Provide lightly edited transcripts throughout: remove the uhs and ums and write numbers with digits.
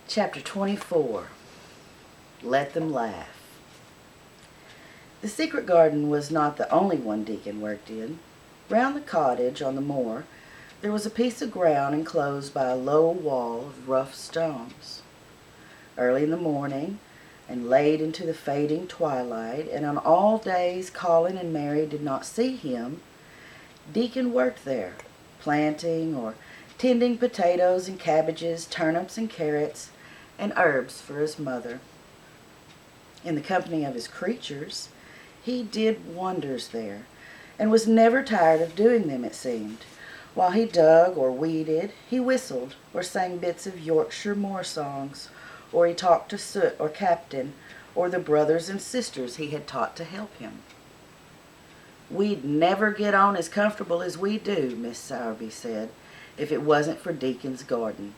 Chapter 24. Let Them Laugh. The secret garden was not the only one Deacon worked in. Round the cottage on the moor, there was a piece of ground enclosed by a low wall of rough stones. Early in the morning, and late into the fading twilight, and on all days Colin and Mary did not see him, Deacon worked there, planting or tending potatoes and cabbages, turnips and carrots, and herbs for his mother. In the company of his creatures, he did wonders there, and was never tired of doing them, it seemed. While he dug or weeded, he whistled or sang bits of Yorkshire moor songs, or he talked to Soot or Captain, or the brothers and sisters he had taught to help him. "We'd never get on as comfortable as we do," Miss Sowersby said, "if it wasn't for Deacon's garden.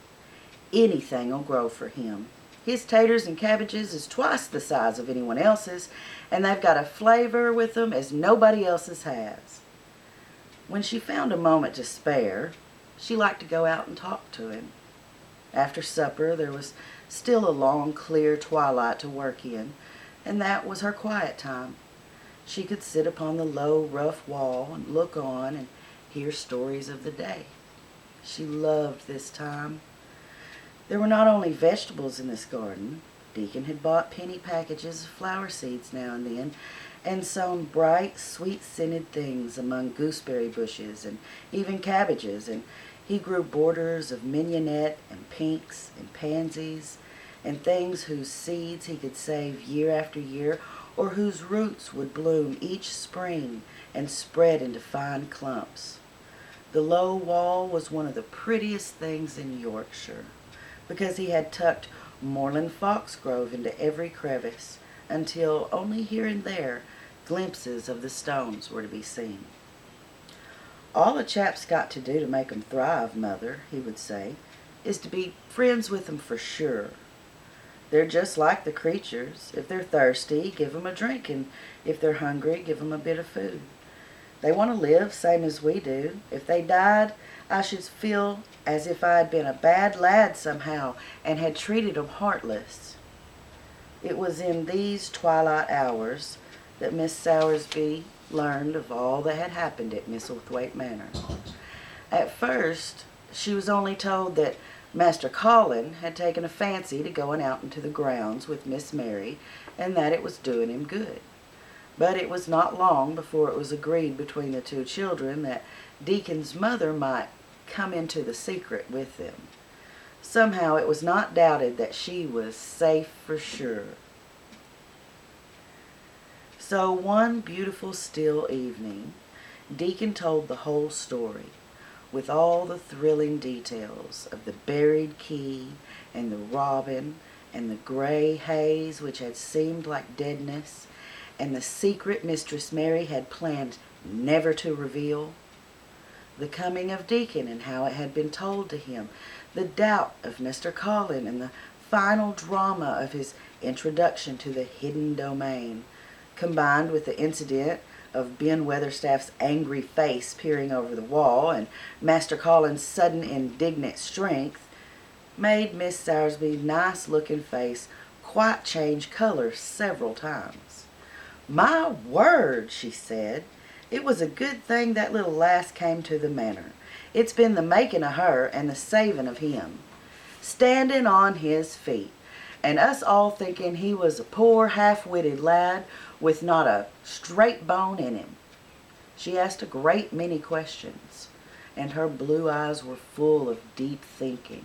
Anything'll grow for him. His taters and cabbages is twice the size of anyone else's, and they've got a flavor with them as nobody else's has." When she found a moment to spare, she liked to go out and talk to him. After supper, there was still a long, clear twilight to work in, and that was her quiet time. She could sit upon the low, rough wall and look on and hear stories of the day. She loved this time. There were not only vegetables in this garden. Deacon had bought penny packages of flower seeds now and then, and sown bright, sweet-scented things among gooseberry bushes and even cabbages, and he grew borders of mignonette and pinks and pansies, and things whose seeds he could save year after year, or whose roots would bloom each spring and spread into fine clumps. The low wall was one of the prettiest things in Yorkshire, because he had tucked moorland foxgrove into every crevice, until only here and there glimpses of the stones were to be seen. "All a chap's got to do to make 'em thrive, Mother," he would say, "is to be friends with 'em for sure. They're just like the creatures. If they're thirsty, give 'em a drink, and if they're hungry, give 'em a bit of food. They want to live same as we do. If they died, I should feel as if I had been a bad lad somehow and had treated 'em heartless." It was in these twilight hours that Miss Sowersby learned of all that had happened at Misselthwaite Manor. At first, she was only told that Master Colin had taken a fancy to going out into the grounds with Miss Mary, and that it was doing him good. But it was not long before it was agreed between the two children that Deacon's mother might come into the secret with them. Somehow it was not doubted that she was safe for sure. So one beautiful still evening, Deacon told the whole story, with all the thrilling details of the buried key and the robin and the gray haze which had seemed like deadness, and the secret Mistress Mary had planned never to reveal. The coming of Deacon and how it had been told to him, the doubt of Mr. Colin, and the final drama of his introduction to the hidden domain, combined with the incident of Ben Weatherstaff's angry face peering over the wall and Master Colin's sudden indignant strength, made Miss Sowersby's nice-looking face quite change color several times. "My word," she said, "it was a good thing that little lass came to the manor. It's been the making of her and the saving of him. Standing on his feet, and us all thinking he was a poor half-witted lad with not a straight bone in him." She asked a great many questions, and her blue eyes were full of deep thinking.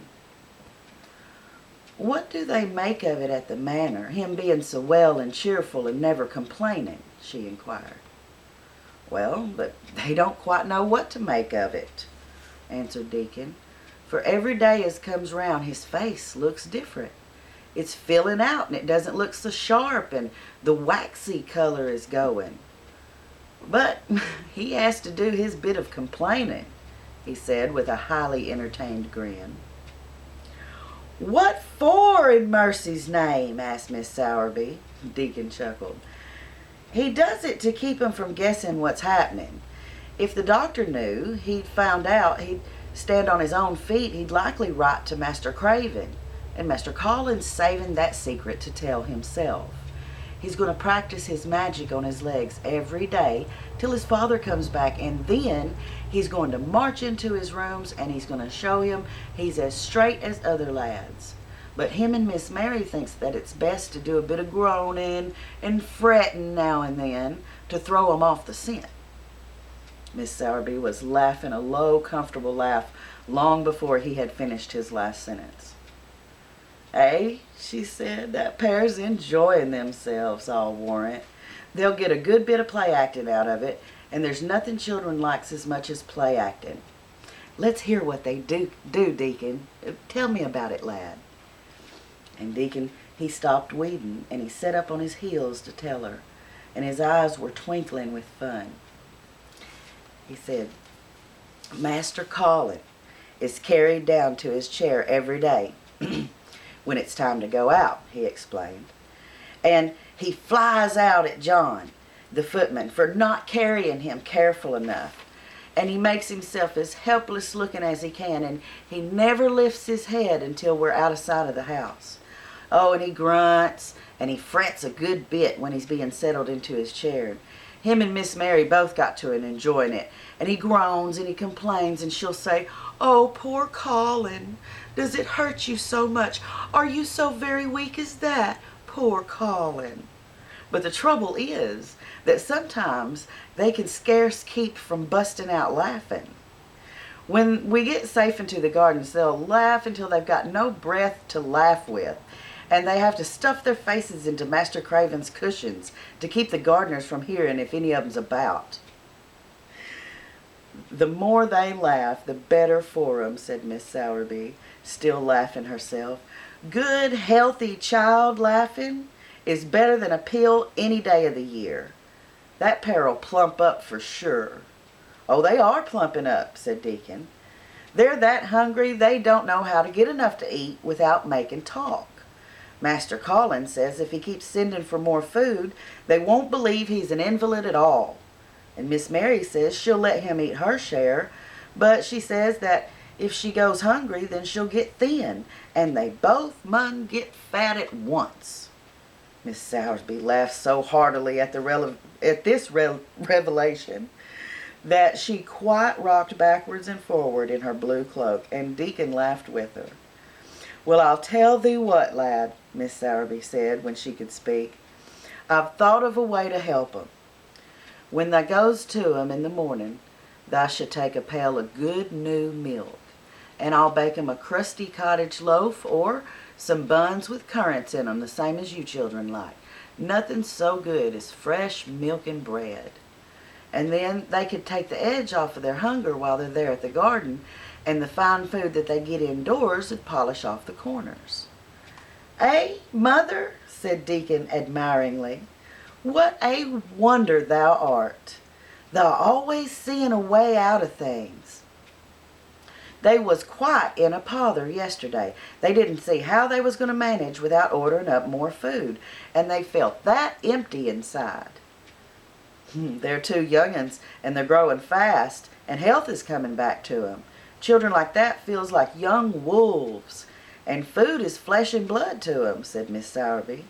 "What do they make of it at the manor, him being so well and cheerful and never complaining?" she inquired. "Well, but they don't quite know what to make of it," answered Deacon. "For every day as comes round his face looks different. It's filling out and it doesn't look so sharp, and the waxy color is going. But he has to do his bit of complaining," he said with a highly entertained grin. "What for, in mercy's name?" asked Miss Sowersby. Deacon chuckled. "He does it to keep 'em from guessing what's happening. If the doctor knew, he'd found out he'd stand on his own feet, he'd likely write to Master Craven, and Master Colin's saving that secret to tell himself. He's going to practice his magic on his legs every day till his father comes back, and then he's going to march into his rooms and he's going to show him he's as straight as other lads. But him and Miss Mary thinks that it's best to do a bit of groaning and fretting now and then to throw him off the scent. Miss Sowerby was laughing a low, comfortable laugh long before he had finished his last sentence. "Eh," she said, "that pair's enjoying themselves, I'll warrant. They'll get a good bit of play acting out of it, and there's nothing children likes as much as play acting. Let's hear what they do, Deacon. Tell me about it, lad." And Deacon, he stopped weeding, and he set up on his heels to tell her, and his eyes were twinkling with fun. He said, "Master Colin is carried down to his chair every day when it's time to go out," he explained. "And he flies out at John, the footman, for not carrying him careful enough. And he makes himself as helpless looking as he can, and he never lifts his head until we're out of sight of the house. Oh, and he grunts, and he frets a good bit when he's being settled into his chair. Him and Miss Mary both got to it, enjoying it. And he groans and he complains, and she'll say, 'Oh, poor Colin, does it hurt you so much? Are you so very weak as that? Poor Colin.' But the trouble is that sometimes they can scarce keep from busting out laughing. When we get safe into the gardens, they'll laugh until they've got no breath to laugh with, and they have to stuff their faces into Master Craven's cushions to keep the gardeners from hearing if any of them's about." "The more they laugh, the better for 'em," said Miss Sowerby, still laughing herself. "Good, healthy child laughing is better than a pill any day of the year. That pair'll plump up for sure." "Oh, they are plumping up," said Deacon. "They're that hungry they don't know how to get enough to eat without making talk. Master Colin says if he keeps sending for more food, they won't believe he's an invalid at all. And Miss Mary says she'll let him eat her share, but she says that if she goes hungry, then she'll get thin, and they both mun get fat at once." Miss Sowersby laughed so heartily at this revelation that she quite rocked backwards and forward in her blue cloak, and Deacon laughed with her. "Well, I'll tell thee what, lad," Miss Sowerby said when she could speak. "I've thought of a way to help 'em. When thou goes to 'em in the morning, thou should take a pail of good new milk, and I'll bake 'em a crusty cottage loaf or some buns with currants in 'em, the same as you children like. Nothing so good as fresh milk and bread. And then they could take the edge off of their hunger while they're there at the garden, and the fine food that they get indoors would polish off the corners." "Eh, mother," said Deacon admiringly, "what a wonder thou art! Thou always seeing a way out of things. They was quite in a pother yesterday. They didn't see how they was going to manage without ordering up more food, and they felt that empty inside. They're two young'uns, and they're growing fast, and health is coming back to 'em. Children like that feels like young wolves, and food is flesh and blood to 'em," said Miss Sowerby.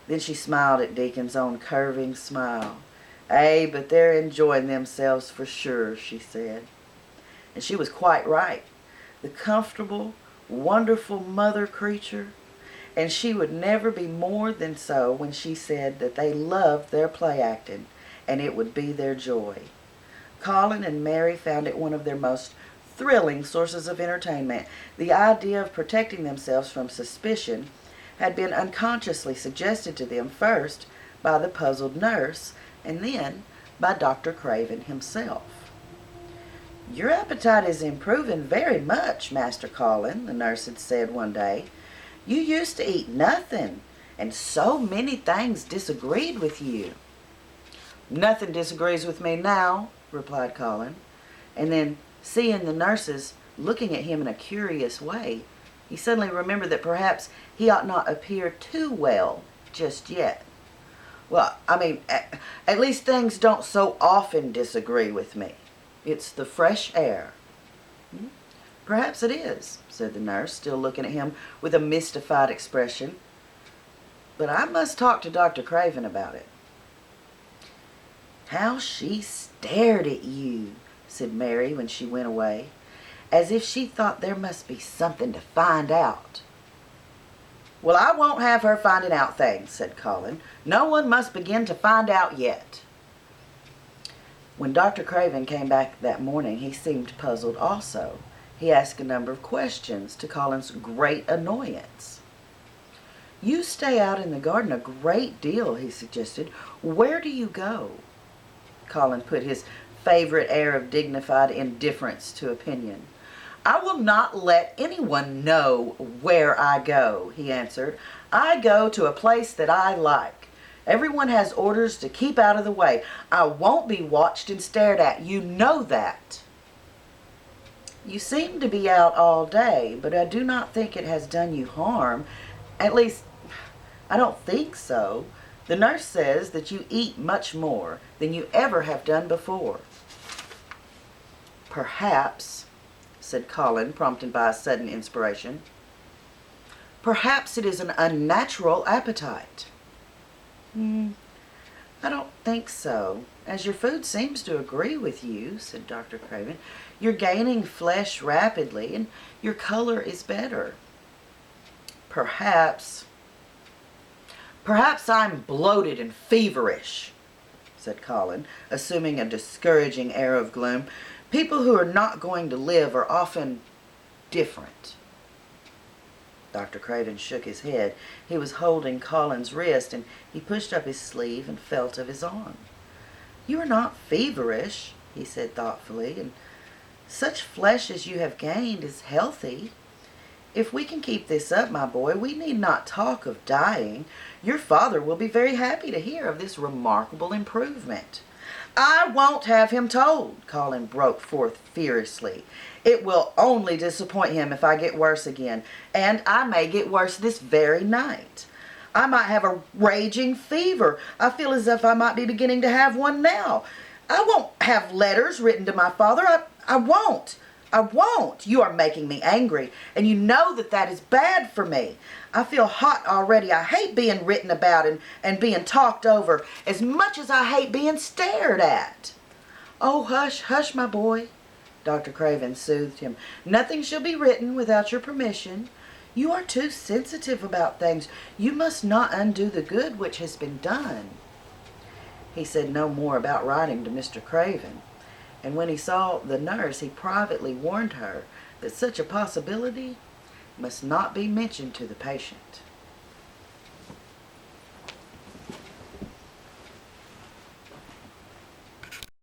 Then she smiled at Deacon's own curving smile. "Eh, but they're enjoying themselves for sure," she said. And she was quite right. The comfortable, wonderful mother creature, and she would never be more than so when she said that they loved their play acting, and it would be their joy. Colin and Mary found it one of their most thrilling sources of entertainment. The idea of protecting themselves from suspicion had been unconsciously suggested to them first by the puzzled nurse, and then by Dr. Craven himself. "Your appetite is improving very much, Master Colin," the nurse had said one day. "You used to eat nothing, and so many things disagreed with you." "Nothing disagrees with me now," replied Colin. And then, seeing the nurses looking at him in a curious way, he suddenly remembered that perhaps he ought not appear too well just yet. "Well, I mean, at least things don't so often disagree with me. It's the fresh air." "Perhaps it is," said the nurse, still looking at him with a mystified expression. "But I must talk to Dr. Craven about it." "How she stared at you," said Mary when she went away, "as if she thought there must be something to find out." "Well, I won't have her finding out things," said Colin. "No one must begin to find out yet." When Dr. Craven came back that morning, he seemed puzzled also. He asked a number of questions, to Colin's great annoyance. "You stay out in the garden a great deal," he suggested. "Where do you go?" Colin put his favorite air of dignified indifference to opinion. "I will not let anyone know where I go," he answered. "I go to a place that I like. Everyone has orders to keep out of the way. I won't be watched and stared at. You know that." "You seem to be out all day, but I do not think it has done you harm. At least, I don't think so. The nurse says that you eat much more than you ever have done before." "Perhaps," said Colin, prompted by a sudden inspiration, "perhaps it is an unnatural appetite." "I don't think so, as your food seems to agree with you," said Dr. Craven. "You're gaining flesh rapidly, and your color is better." Perhaps I'm bloated and feverish," said Colin, assuming a discouraging air of gloom. "People who are not going to live are often different." Dr. Craven shook his head. He was holding Colin's wrist, and he pushed up his sleeve and felt of his arm. "You are not feverish," he said thoughtfully, "and such flesh as you have gained is healthy. If we can keep this up, my boy, we need not talk of dying. Your father will be very happy to hear of this remarkable improvement." "I won't have him told," Colin broke forth furiously. "It will only disappoint him if I get worse again, and I may get worse this very night. I might have a raging fever. I feel as if I might be beginning to have one now. I won't have letters written to my father. I won't. I won't. You are making me angry, and you know that that is bad for me. I feel hot already. I hate being written about and being talked over as much as I hate being stared at." "Oh, hush, hush, my boy," Dr. Craven soothed him. "Nothing shall be written without your permission. You are too sensitive about things. You must not undo the good which has been done." He said no more about writing to Mr. Craven, and when he saw the nurse, he privately warned her that such a possibility must not be mentioned to the patient.